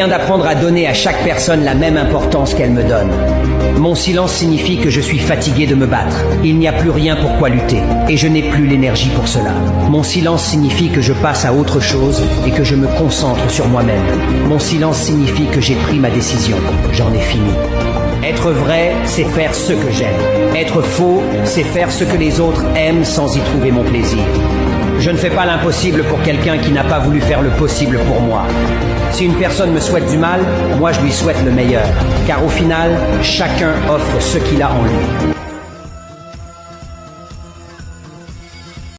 D'apprendre à donner à chaque personne la même importance qu'elle me donne. Mon silence signifie que je suis fatigué de me battre. Il n'y a plus rien pour quoi lutter, et je n'ai plus l'énergie pour cela. Mon silence signifie que je passe à autre chose et que je me concentre sur moi-même. Mon silence signifie que j'ai pris ma décision. J'en ai fini. Être vrai, c'est faire ce que j'aime. Être faux, c'est faire ce que les autres aiment sans y trouver mon plaisir. Je ne fais pas l'impossible pour quelqu'un qui n'a pas voulu faire le possible pour moi. Si une personne me souhaite du mal, moi je lui souhaite le meilleur. Car au final, chacun offre ce qu'il a en lui.